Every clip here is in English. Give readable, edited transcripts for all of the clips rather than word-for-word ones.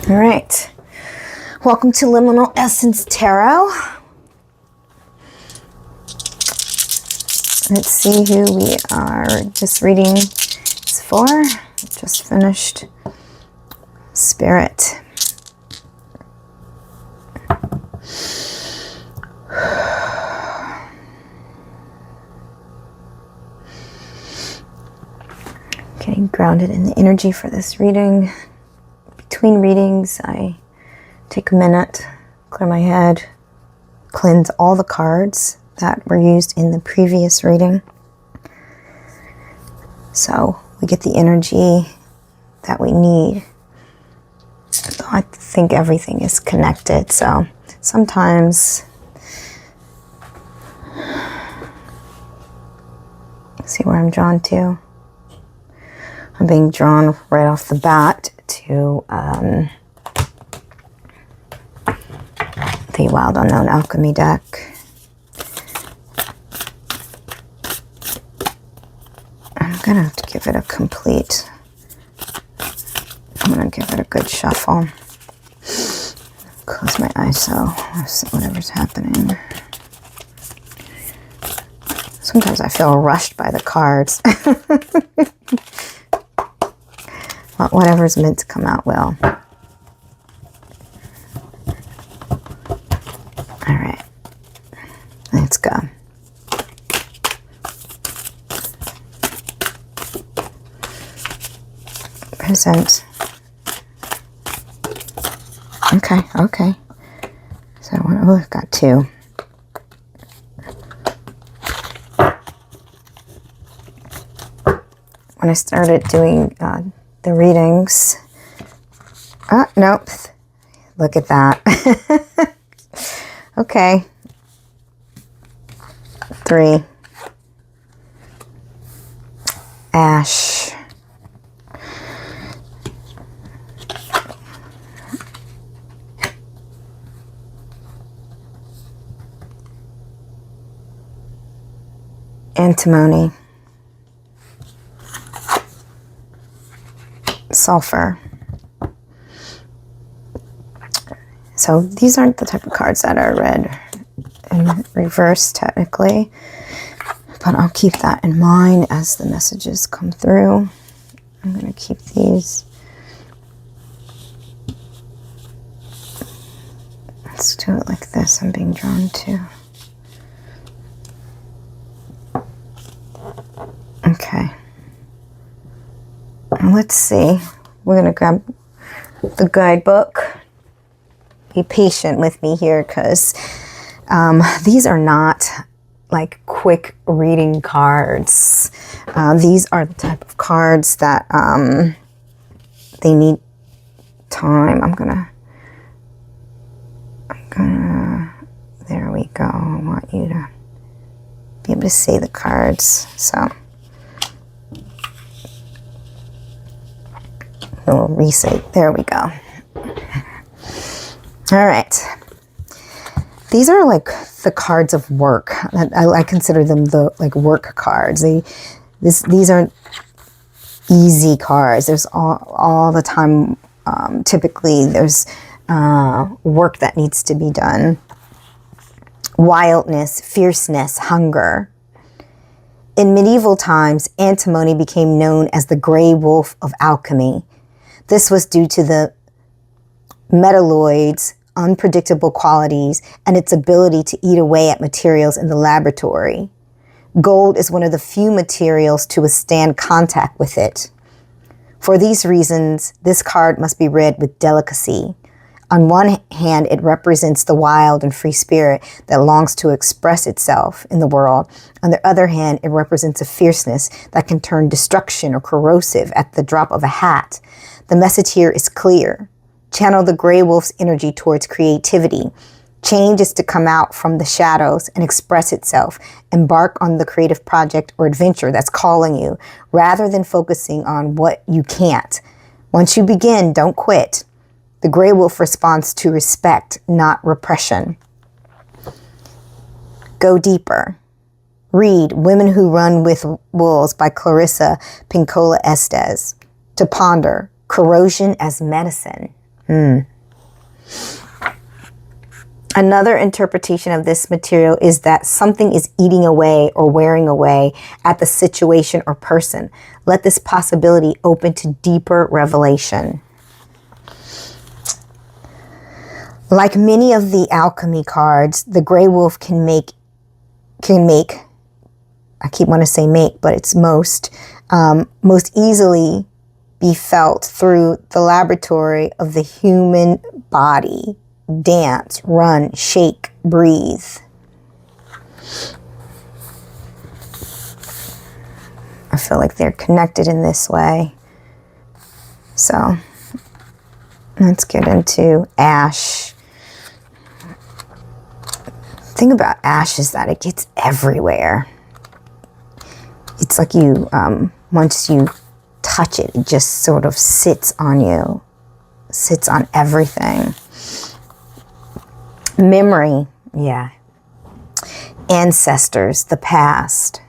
All right. Welcome to Liminal Essence Tarot. Let's see who we are just reading this for. Just finished Spirit. Getting grounded in the energy for this reading. Between readings, I take a minute, clear my head, cleanse all the cards that were used in the previous reading. So we get the energy that we need. I think everything is connected, so sometimes, see where I'm drawn to? I'm being drawn right off the bat to the Wild Unknown Alchemy deck. I'm gonna have to give it a complete, I'm gonna give it a good shuffle. Close my eyes so whatever's happening. Sometimes I feel rushed by the cards. But whatever's meant to come out will. All right, let's go. Present. Okay. So I've got two. When I started doing the readings, nope. Look at that. Okay. 3. Ash. Antimony. Sulfur. So these aren't the type of cards that are read in reverse technically, but I'll keep that in mind as the messages come through. I'm going to keep these. Let's do it like this. I'm being drawn to. Okay. Let's see. We're going to grab the guidebook. Be patient with me here because these are not like quick reading cards. These are the type of cards that they need time. I'm gonna, there we go. I want you to be able to see the cards. So we'll reset. There we go. All right. These are like the cards of work. I consider them the like work cards. These aren't easy cards. There's all the time. Typically, there's work that needs to be done. Wildness, fierceness, hunger. In medieval times, antimony became known as the gray wolf of alchemy. This was due to the metalloid's unpredictable qualities and its ability to eat away at materials in the laboratory. Gold is one of the few materials to withstand contact with it. For these reasons, this card must be read with delicacy. On one hand, it represents the wild and free spirit that longs to express itself in the world. On the other hand, it represents a fierceness that can turn destruction or corrosive at the drop of a hat. The message here is clear. Channel the gray wolf's energy towards creativity. Change is to come out from the shadows and express itself. Embark on the creative project or adventure that's calling you, rather than focusing on what you can't. Once you begin, don't quit. The gray wolf responds to respect, not repression. Go deeper. Read Women Who Run with Wolves by Clarissa Pinkola Estes. To ponder, corrosion as medicine. Another interpretation of this material is that something is eating away or wearing away at the situation or person. Let this possibility open to deeper revelation. Like many of the alchemy cards, the Grey Wolf can make, I keep wanting to say make, but it's most easily be felt through the laboratory of the human body. Dance, run, shake, breathe. I feel like they're connected in this way. So let's get into ash. The thing about ash is that it gets everywhere. It's like you, once you touch it, it just sort of sits on you, sits on everything. Memory, yeah. Ancestors, the past.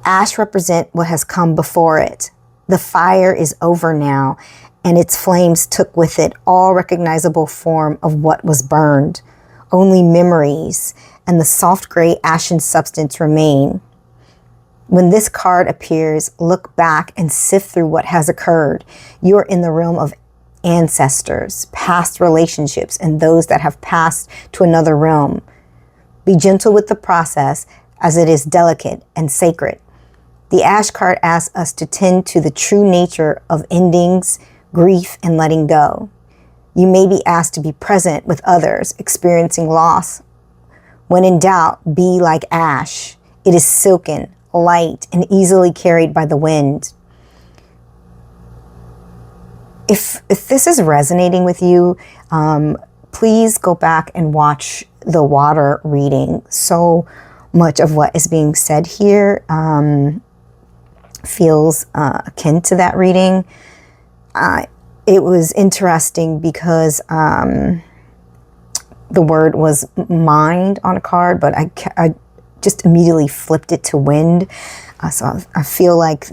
Ash represent what has come before it. The fire is over now, and its flames took with it all recognizable form of what was burned. Only memories and the soft gray ashen substance remain. When this card appears, look back and sift through what has occurred. You are in the realm of ancestors, past relationships, and those that have passed to another realm. Be gentle with the process, as it is delicate and sacred. The ash card asks us to tend to the true nature of endings, grief, and letting go. You may be asked to be present with others experiencing loss. When in doubt, be like ash. It is silken, light, and easily carried by the wind. If this is resonating with you, please go back and watch the water reading. So much of what is being said here feels akin to that reading. It was interesting because the word was mind on a card, but I just immediately flipped it to wind. So I feel like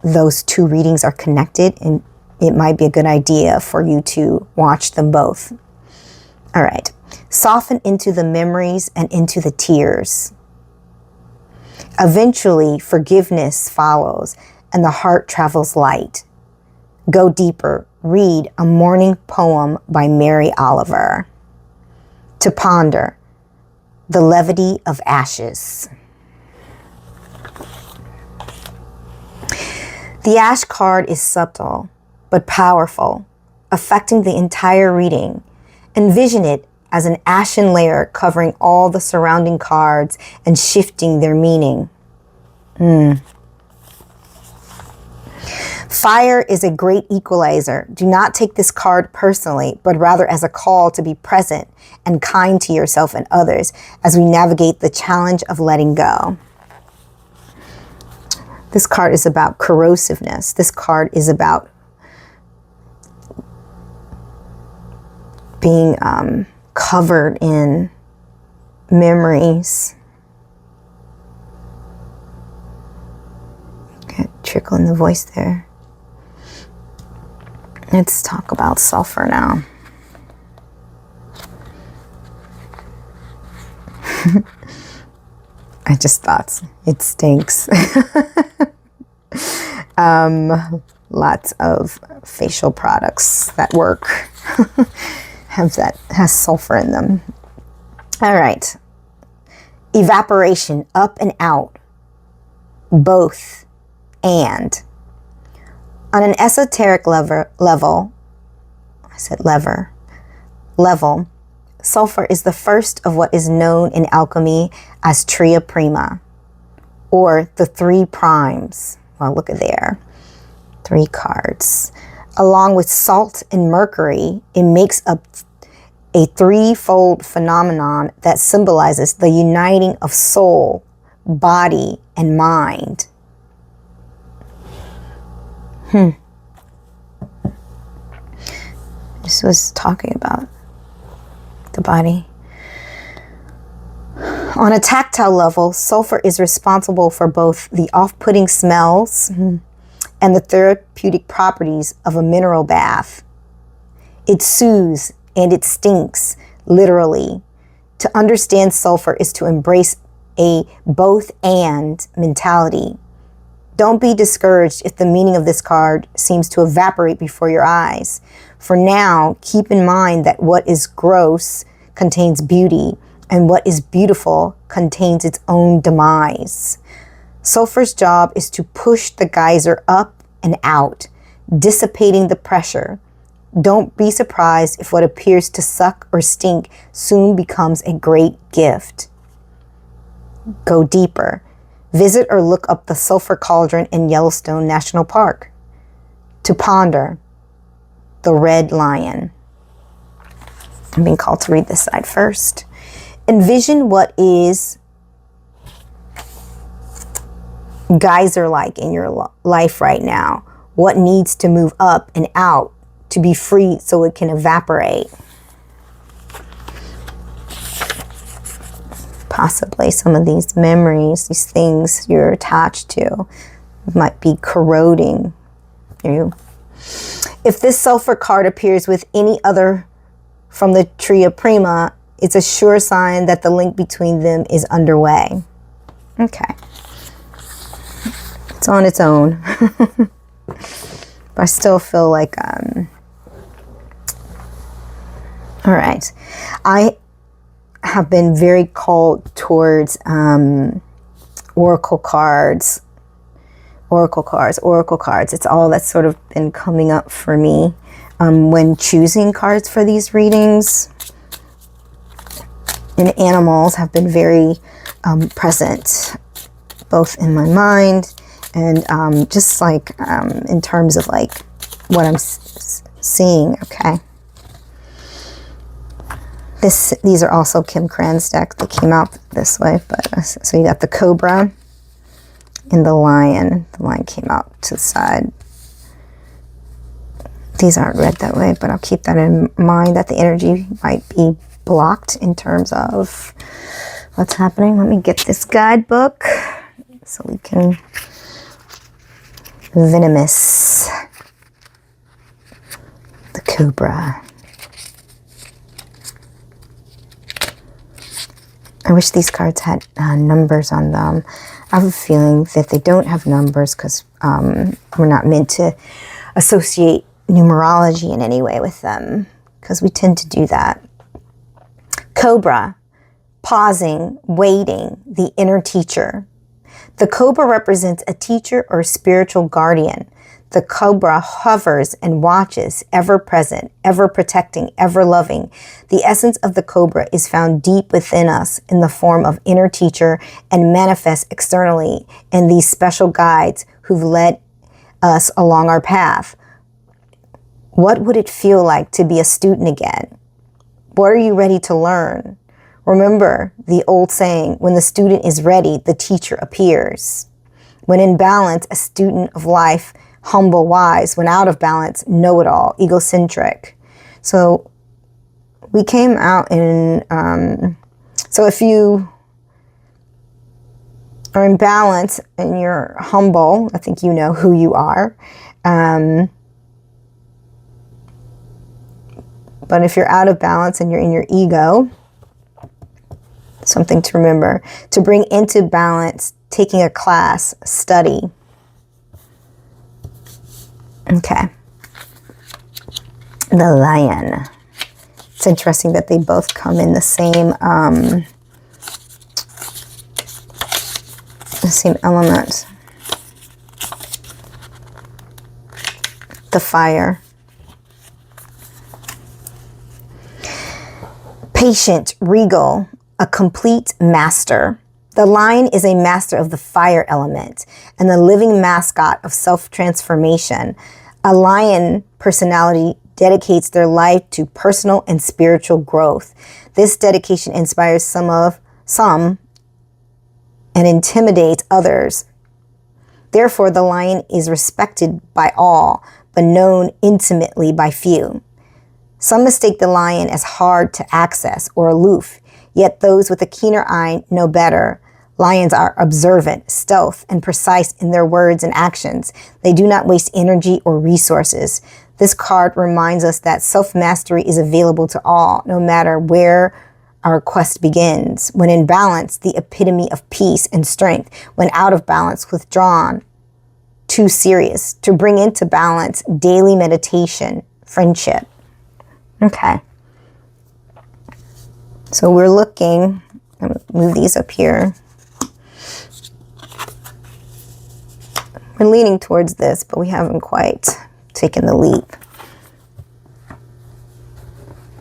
those two readings are connected, and it might be a good idea for you to watch them both. All right. Soften into the memories and into the tears. Eventually, forgiveness follows, and the heart travels light. Go deeper. Read a morning poem by Mary Oliver. To ponder, the levity of ashes. The ash card is subtle but powerful, affecting the entire reading. Envision it as an ashen layer covering all the surrounding cards and shifting their meaning. Fire is a great equalizer. Do not take this card personally, but rather as a call to be present and kind to yourself and others as we navigate the challenge of letting go. This card is about corrosiveness. This card is about being covered in memories. Okay, trickle in the voice there. Let's talk about sulfur now. I just thought it stinks. Lots of facial products that work has sulfur in them. All right. Evaporation, up and out. Both and. On an esoteric level, sulfur is the first of what is known in alchemy as tria prima, or the three primes. Well, look at there. 3 cards. Along with salt and mercury, it makes up a threefold phenomenon that symbolizes the uniting of soul, body, and mind. This was talking about the body. On a tactile level, sulfur is responsible for both the off-putting smells and the therapeutic properties of a mineral bath. It soothes and it stinks, literally. To understand sulfur is to embrace a both and mentality. Don't be discouraged if the meaning of this card seems to evaporate before your eyes. For now, keep in mind that what is gross contains beauty, and what is beautiful contains its own demise. Sulfur's job is to push the geyser up and out, dissipating the pressure. Don't be surprised if what appears to suck or stink soon becomes a great gift. Go deeper. Visit or look up the Sulfur Cauldron in Yellowstone National Park. To ponder, the red lion. I'm being called to read this side first. Envision what is geyser-like in your life right now. What needs to move up and out to be free so it can evaporate. Possibly some of these memories, these things you're attached to, might be corroding you. If this sulfur card appears with any other from the Tria Prima, it's a sure sign that the link between them is underway. Okay. It's on its own. But I still feel like, all right. I have been very called towards oracle cards. It's all that's sort of been coming up for me when choosing cards for these readings. And animals have been very present, both in my mind and just like in terms of like what I'm seeing. Okay. These are also Kim Cran's deck. They came out this way, but so you got the cobra and the lion. The lion came out to the side. These aren't read that way, but I'll keep that in mind that the energy might be blocked in terms of what's happening. Let me get this guidebook so we can venomous the cobra. I wish these cards had numbers on them. I have a feeling that they don't have numbers because we're not meant to associate numerology in any way with them, because we tend to do that. Cobra, pausing, waiting, the inner teacher. The cobra represents a teacher or spiritual guardian. The cobra hovers and watches, ever present, ever protecting, ever loving. The essence of the cobra is found deep within us in the form of inner teacher and manifests externally in these special guides who've led us along our path. What would it feel like to be a student again? What are you ready to learn? Remember the old saying, when the student is ready, the teacher appears. When in balance, a student of life, humble, wise. When out of balance, know-it-all, egocentric. So we came out in, so if you are in balance and you're humble, I think you know who you are. But if you're out of balance and you're in your ego, something to remember. To bring into balance, taking a class, study. Okay. The lion. It's interesting that they both come in the same element. The fire. Patient, regal, a complete master. The lion is a master of the fire element and the living mascot of self-transformation. A lion personality dedicates their life to personal and spiritual growth. This dedication inspires some and intimidates others. Therefore, the lion is respected by all, but known intimately by few. Some mistake the lion as hard to access or aloof, yet those with a keener eye know better. Lions are observant, stealth, and precise in their words and actions. They do not waste energy or resources. This card reminds us that self-mastery is available to all, no matter where our quest begins. When in balance, the epitome of peace and strength. When out of balance, withdrawn, too serious. To bring into balance, daily meditation, friendship. Okay. So we're looking, I'm going to move these up here. We're leaning towards this, but we haven't quite taken the leap.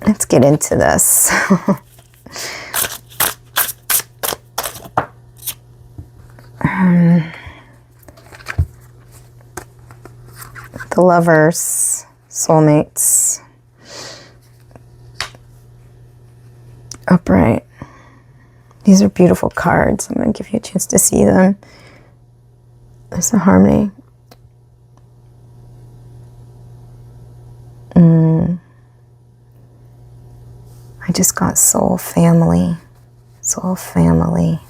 Let's get into this. The Lovers, Soulmates, Upright. These are beautiful cards. I'm going to give you a chance to see them. There's the Harmony. I just got Soul Family. Soul Family.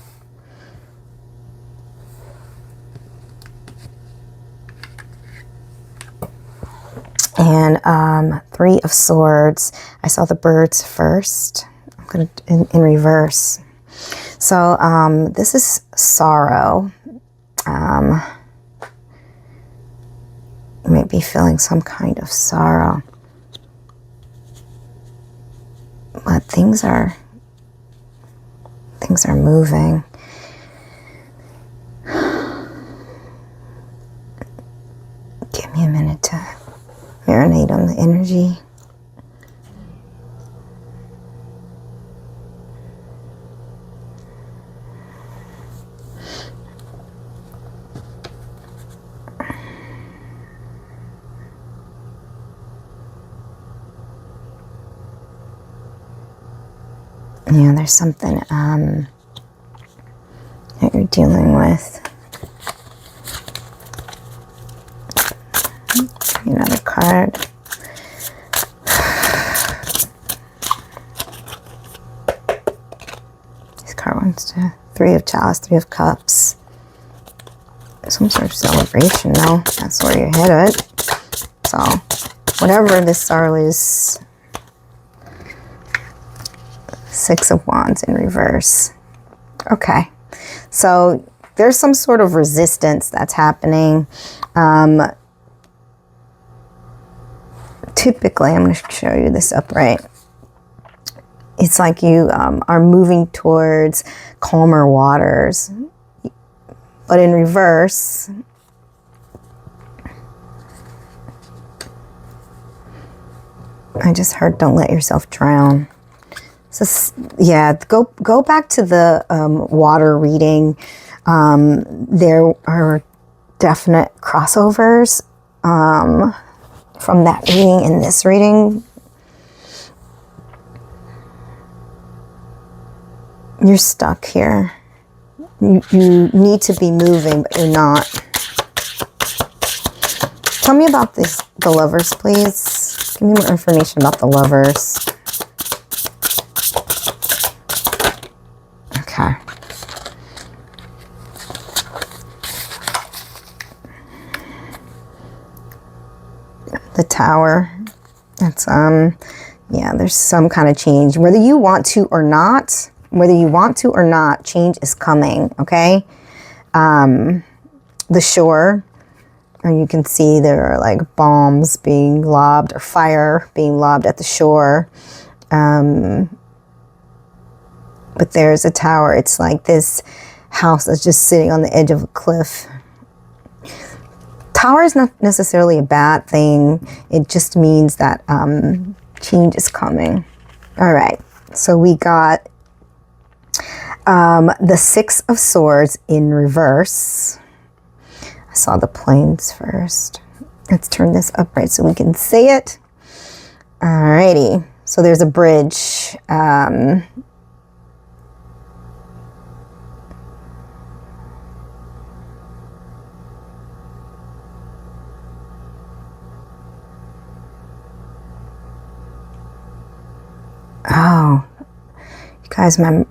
And Three of Swords. I saw the birds first. I'm going to in reverse. So this is sorrow. You may be feeling some kind of sorrow. But things are moving. Give me a minute to marinate on the energy. Yeah, there's something that you're dealing with. Another card. This card wants to Three of Chalice, Three of Cups. Some sort of celebration, though. That's where you're headed. So, whatever this sorrow is. Six of Wands in reverse. Okay, so there's some sort of resistance that's happening. Typically, I'm going to show you this upright. It's like you are moving towards calmer waters. But in reverse, I just heard don't let yourself drown. So, yeah, go back to the water reading. There are definite crossovers from that reading and this reading. You're stuck here. You need to be moving, but you're not. Tell me about the Lovers, please. Give me more information about the Lovers. Okay. The Tower. That's yeah, there's some kind of change. Whether you want to or not, change is coming, okay? The Shore, and you can see there are like bombs being lobbed or fire being lobbed at the shore. But there's a tower. It's like this house that's just sitting on the edge of a cliff. Tower is not necessarily a bad thing. It just means that change is coming. All right. So we got the Six of Swords in reverse. I saw the planes first. Let's turn this upright so we can see it. All righty. So there's a bridge. Oh, you guys, my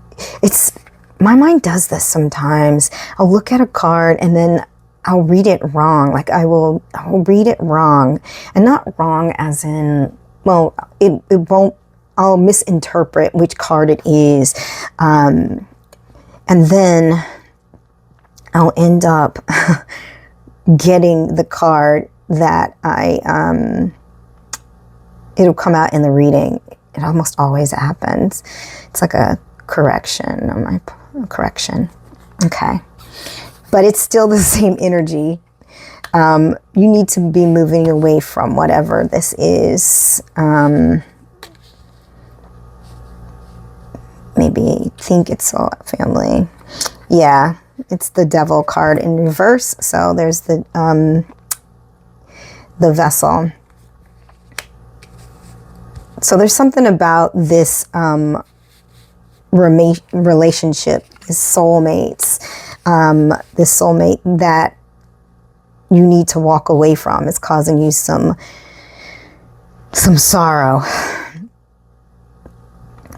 mind does this sometimes. I'll look at a card and then I'll read it wrong. Like I'll read it wrong, and not wrong as in, well, it won't, I'll misinterpret which card it is. And then I'll end up getting the card that it'll come out in the reading. It almost always happens. It's like a correction on my correction. Okay. But it's still the same energy. You need to be moving away from whatever this is. Maybe think it's a family. Yeah, it's the Devil card in reverse. So there's the vessel. So there's something about this relationship, this soulmates, this soulmate that you need to walk away from. It's causing you some sorrow,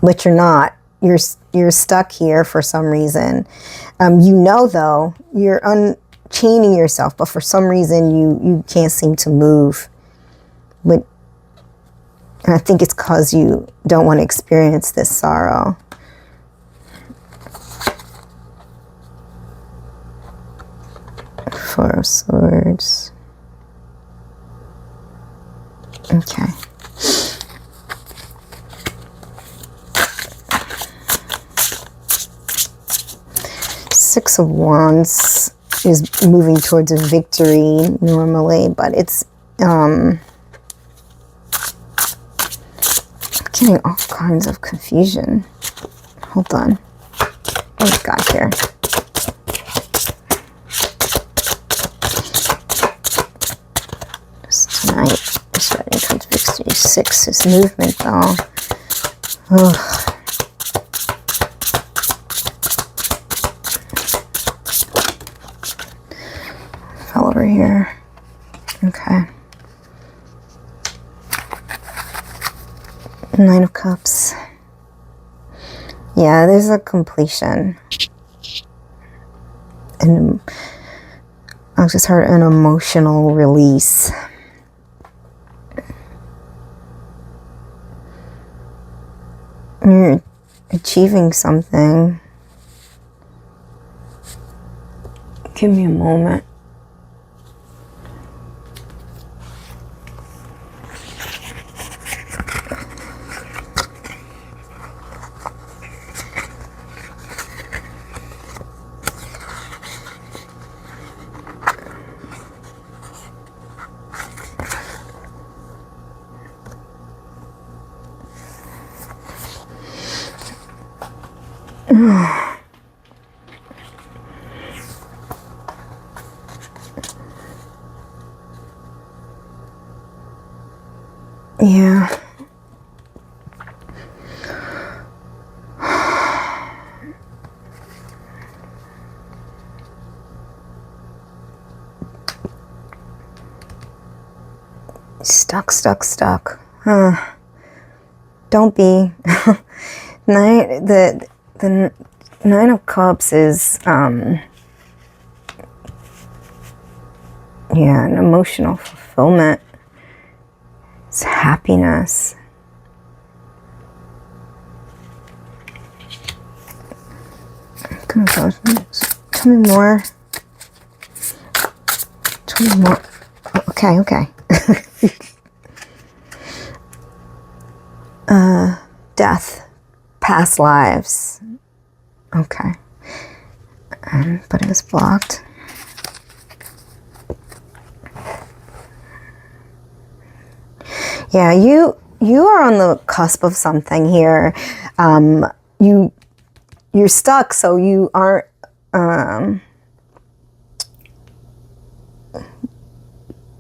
but you're not. You're stuck here for some reason. You know, though, you're unchaining yourself, but for some reason you can't seem to move. But and I think it's because you don't want to experience this sorrow. Four of Swords. Okay. Six of Wands is moving towards a victory normally, but it's getting all kinds of confusion. Hold on. What have we got here? Just tonight, starting towards victory. Six is movement, though. Ugh. Fell over here. Okay. Nine of Cups. Yeah, there's a completion. And I just heard an emotional release. You're achieving something. Give me a moment. Yeah. Stuck. Don't be. The Nine of Cups is yeah, an emotional fulfillment. It's happiness. Come on, tell me more. Tell me more. Okay. Death, past lives. Okay. But it was blocked. Yeah, you are on the cusp of something here. You're stuck, so you aren't.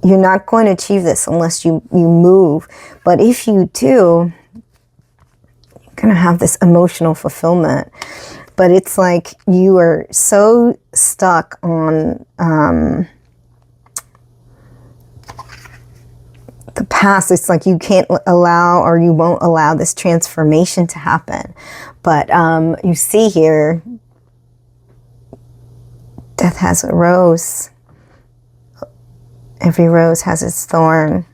You're not going to achieve this unless you move. But if you do, you're going to have this emotional fulfillment. But it's like you are so stuck on the past. It's like you can't allow, or you won't allow this transformation to happen. But you see here, death has a rose. Every rose has its thorn,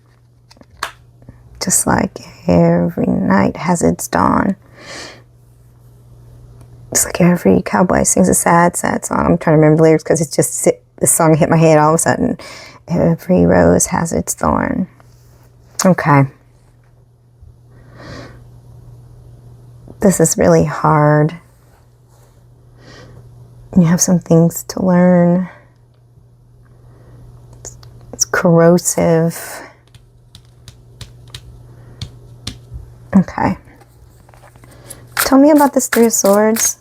just like every night has its dawn. It's like every cowboy sings a sad, sad song. I'm trying to remember the lyrics because it's just the song hit my head all of a sudden. Every rose has its thorn. Okay. This is really hard. You have some things to learn. It's corrosive. Okay. Tell me about this Three of Swords.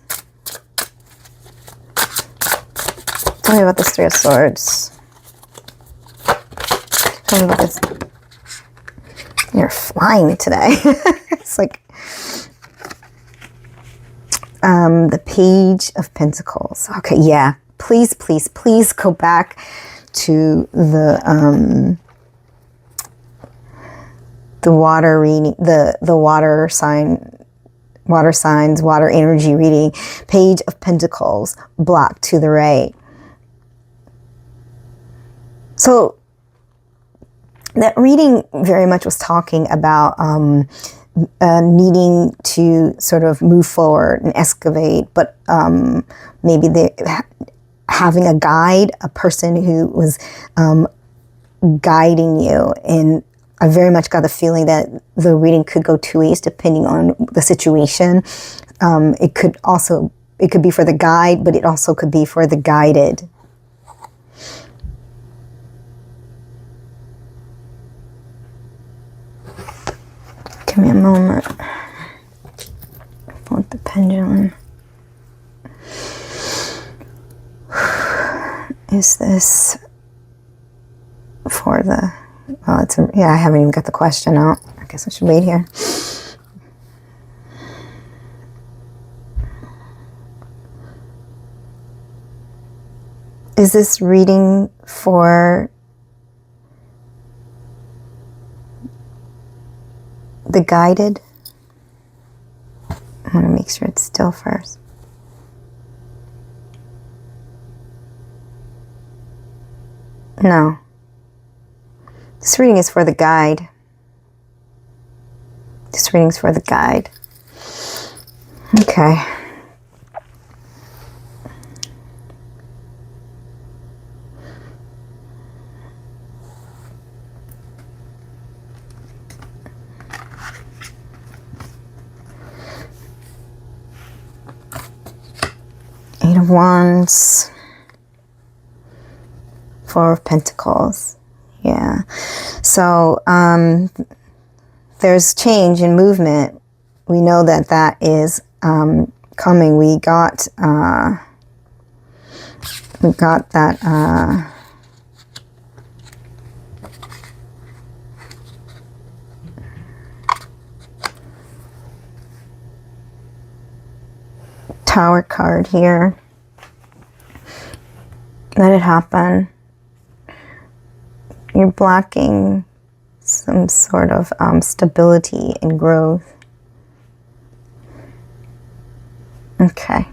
Tell me about this Three of Swords. Tell me about this. You're flying today. It's like the Page of Pentacles. Okay, yeah. Please, please, please go back to the water reading, the water signs, water energy reading. Page of Pentacles, block to the right. So that reading very much was talking about needing to sort of move forward and excavate, but maybe having a guide, a person who was guiding you. And I very much got the feeling that the reading could go two ways depending on the situation. It could be for the guide, but it also could be for the guided. Give me a moment. With the pendulum. Is this for the... Well, yeah, I haven't even got the question out. I guess I should wait here. Is this reading for the guided? I want to make sure it's still first. No. This reading is for the guide. This reading is for the guide. Okay. Eight of Wands. Four of Pentacles. Yeah. So there's change in movement. We know that that is coming. We got that Tower card here. Let it happen. You're blocking some sort of stability and growth. Okay.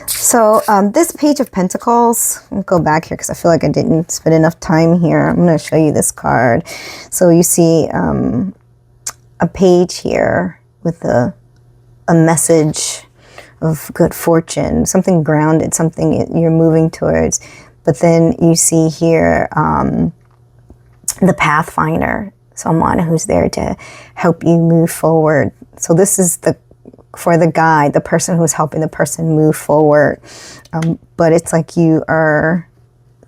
So this Page of Pentacles, I'll go back here because I feel like I didn't spend enough time here. I'm going to show you this card. So you see a page here with a message of good fortune, something grounded, something you're moving towards. But then you see here the Pathfinder, someone who's there to help you move forward. So this is for the guide, the person who's helping the person move forward. But it's like you are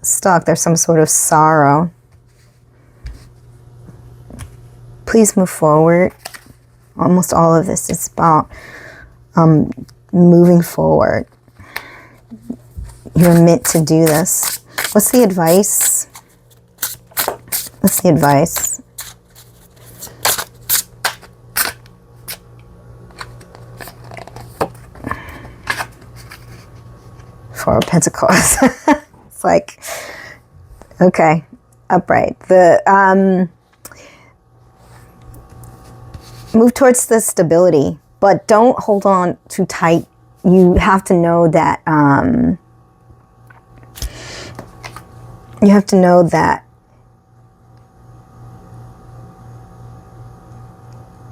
stuck. There's some sort of sorrow. Please move forward. Almost all of this is about moving forward. You're meant to do this. What's the advice? What's the advice? Four of Pentacles. It's like, okay, upright. Move towards the stability, but don't hold on too tight you have to know that,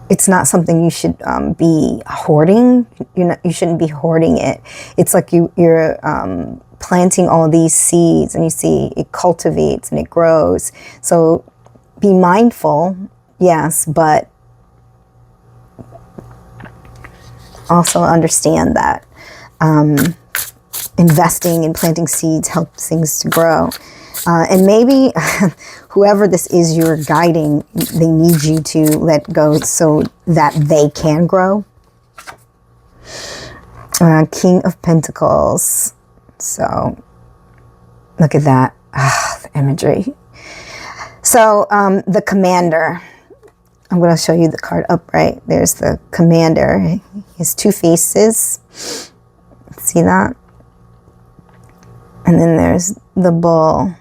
it's not something you should be hoarding. You shouldn't be hoarding it. It's like you're planting all these seeds, and you see it cultivates and it grows. So be mindful, yes, but also understand that investing and planting seeds helps things to grow. And maybe whoever this is you're guiding, they need you to let go so that they can grow. King of Pentacles. So look at that. The imagery. So the commander. I'm going to show you the card upright. There's the commander. He has two faces. See that? And then there's the bull.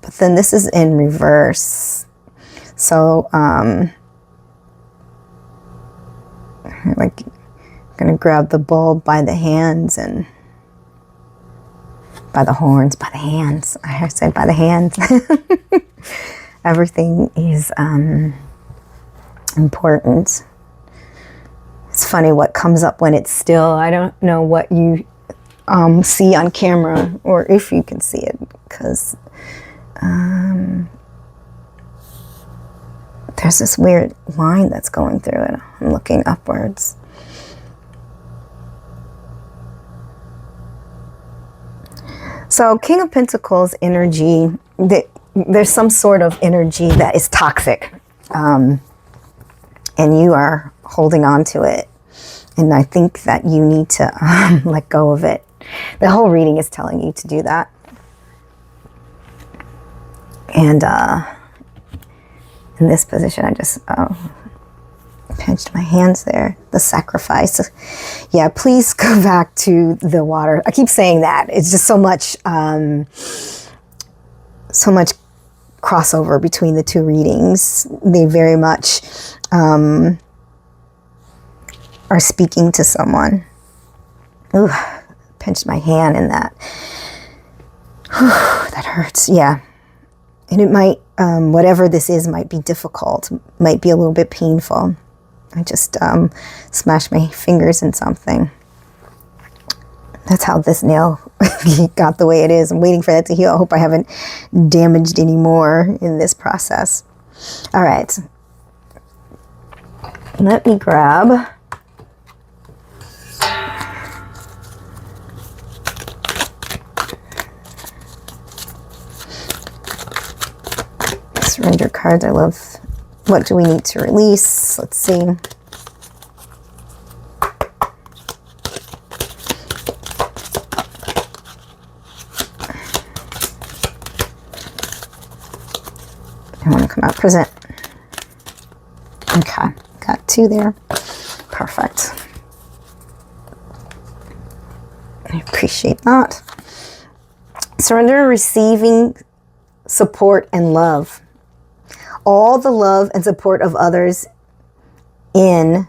But then this is in reverse. So, like, I'm going to grab the bull by the hands and by the horns, by the hands. I said by the hands. Everything is important. It's funny what comes up when it's still. I don't know what you see on camera, or if you can see it, because there's this weird line that's going through it. I'm looking upwards. So King of Pentacles energy, there's some sort of energy that is toxic, and you are holding on to it. And I think that you need to let go of it. The whole reading is telling you to do that. And in this position, I just pinched my hands there. The sacrifice. Yeah, please go back to the water. I keep saying that. It's just so much crossover between the two readings. They very much are speaking to someone. Ooh, pinched my hand in that. Whew, that hurts. Yeah. And it might, whatever this is, might be difficult, might be a little bit painful. I just smashed my fingers in something. That's how this nail got the way it is. I'm waiting for that to heal. I hope I haven't damaged any more in this process. All right. Let me grab surrender cards. I love. What do we need to release? Let's see. I want to come out. Present. Okay, got two there. Perfect. I appreciate that. Surrender, receiving support and love. All the love and support of others in,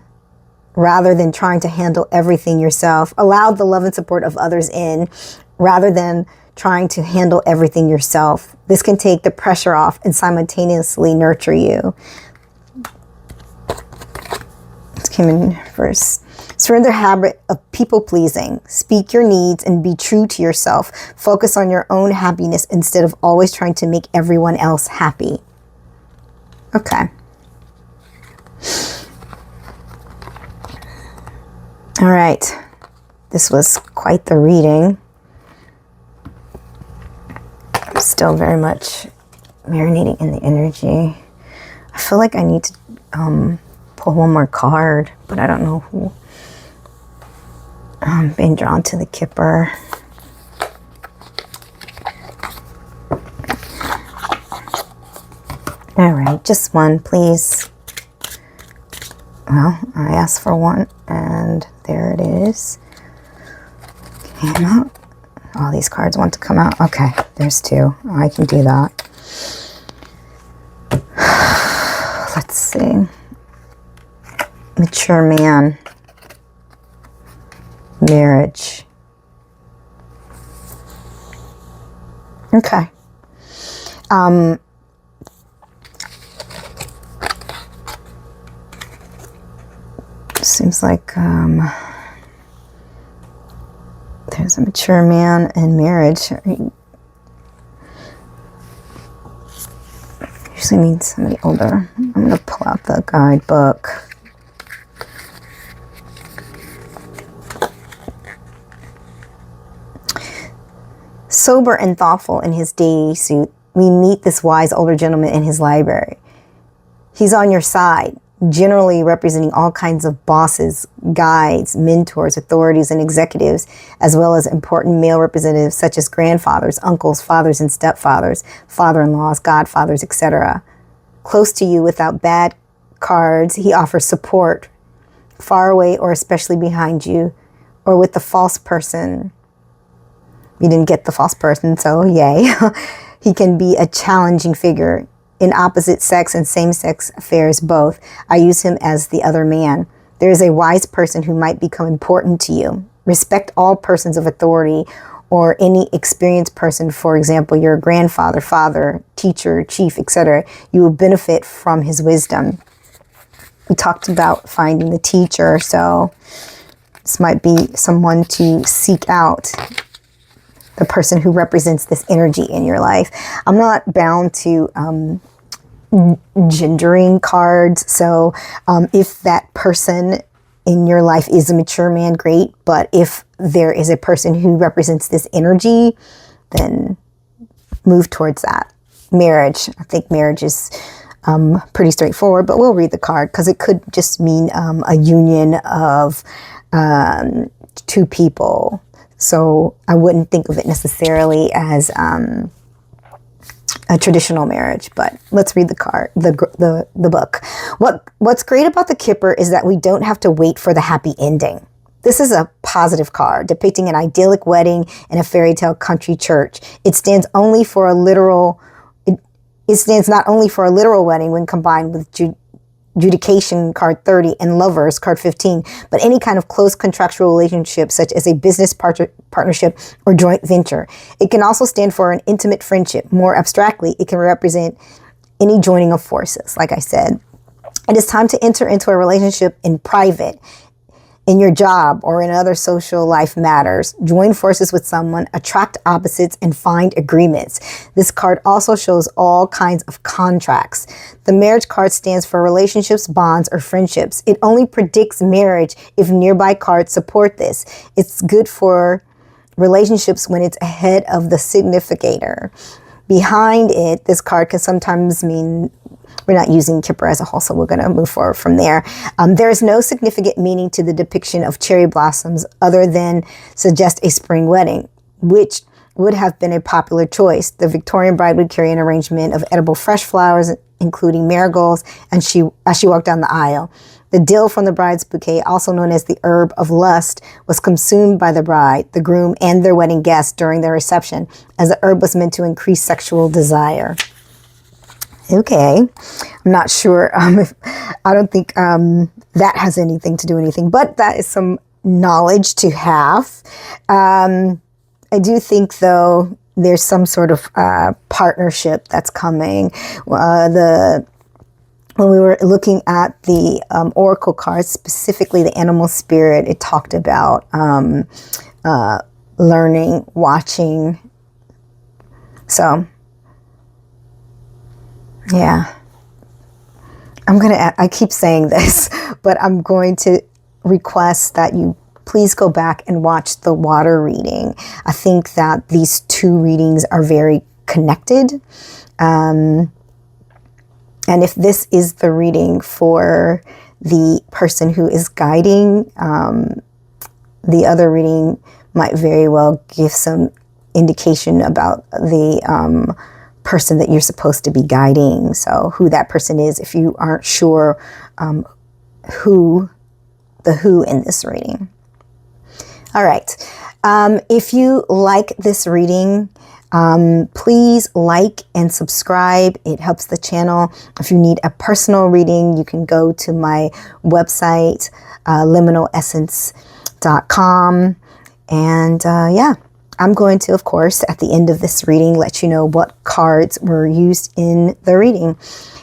rather than trying to handle everything yourself. Allow the love and support of others in, rather than trying to handle everything yourself. This can take the pressure off and simultaneously nurture you. This came in first. Surrender habit of people pleasing. Speak your needs and be true to yourself. Focus on your own happiness instead of always trying to make everyone else happy. Okay. All right. This was quite the reading. I'm still very much marinating in the energy. I feel like I need to pull one more card, but I don't know who. I'm being drawn to the Kipper. All right, just one, please. Well, I asked for one, and there it is. Came out. All these cards want to come out. Okay, there's two. I can do that. Let's see. Mature man. Marriage. Okay. Seems like there's a mature man in marriage. Usually means somebody older. I'm going to pull out the guidebook. Sober and thoughtful in his day suit, we meet this wise older gentleman in his library. He's on your side, generally representing all kinds of bosses, guides, mentors, authorities, and executives, as well as important male representatives such as grandfathers, uncles, fathers, and stepfathers, father-in-laws, godfathers, etc. Close to you without bad cards, he offers support, far away or especially behind you, or with the false person. You didn't get the false person, so yay. He can be a challenging figure in opposite sex and same-sex affairs both. I use him as the other man. There is a wise person who might become important to you. Respect all persons of authority or any experienced person, for example, your grandfather, father, teacher, chief, etc. You will benefit from his wisdom. We talked about finding the teacher, so this might be someone to seek out. The person who represents this energy in your life. I'm not bound to gendering cards. So if that person in your life is a mature man, great. But if there is a person who represents this energy, then move towards that. Marriage. I think marriage is pretty straightforward, but we'll read the card because it could just mean a union of two people. So I wouldn't think of it necessarily as a traditional marriage, but let's read the card, the book. What's great about the Kipper is that we don't have to wait for the happy ending. This is a positive card depicting an idyllic wedding in a fairy tale country church. It stands only for a literal. It stands not only for a literal wedding when combined with Judication, card 30, and Lovers, card 15, but any kind of close contractual relationship, such as a business partnership or joint venture. It can also stand for an intimate friendship. More abstractly, it can represent any joining of forces, like I said. It is time to enter into a relationship in private, in your job, or in other social life matters. Join forces with someone, attract opposites, and find agreements. This card also shows all kinds of contracts. The marriage card stands for relationships, bonds, or friendships. It only predicts marriage if nearby cards support this. It's good for relationships when it's ahead of the significator. Behind it, this card can sometimes mean we're not using Kipper as a whole, so we're going to move forward from there. There is no significant meaning to the depiction of cherry blossoms other than suggest a spring wedding, which would have been a popular choice. The Victorian bride would carry an arrangement of edible fresh flowers, including marigolds, and as she walked down the aisle. The dill from the bride's bouquet, also known as the herb of lust, was consumed by the bride, the groom, and their wedding guests during their reception, as the herb was meant to increase sexual desire. Okay, I'm not sure. I don't think that has anything to do with anything, but that is some knowledge to have. I do think, though, there's some sort of partnership that's coming. When we were looking at the oracle cards, specifically the animal spirit, it talked about learning, watching. So, yeah, I keep saying this, but I'm going to request that you please go back and watch the water reading. I think that these two readings are very connected. And if this is the reading for the person who is guiding, the other reading might very well give some indication about the person that you're supposed to be guiding. So who that person is, if you aren't sure who in this reading. All right. If you like this reading, please like and subscribe. It helps the channel. If you need a personal reading, you can go to my website, liminalessence.com, And yeah, I'm going to, of course, at the end of this reading, let you know what cards were used in the reading.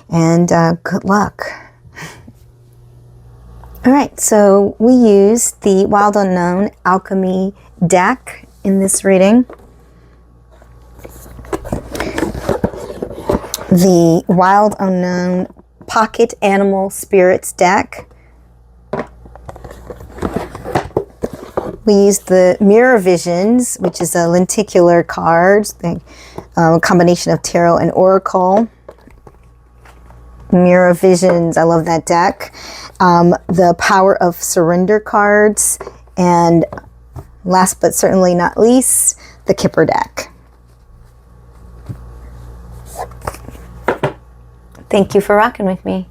And good luck. All right, so we used the Wild Unknown Alchemy deck in this reading. The Wild Unknown Pocket Animal Spirits deck. We used the Mirror Visions, which is a lenticular card, a combination of tarot and oracle. Mirror Visions, I love that deck. The Power of Surrender cards, and last but certainly not least, the Kipper deck. Thank you for rocking with me.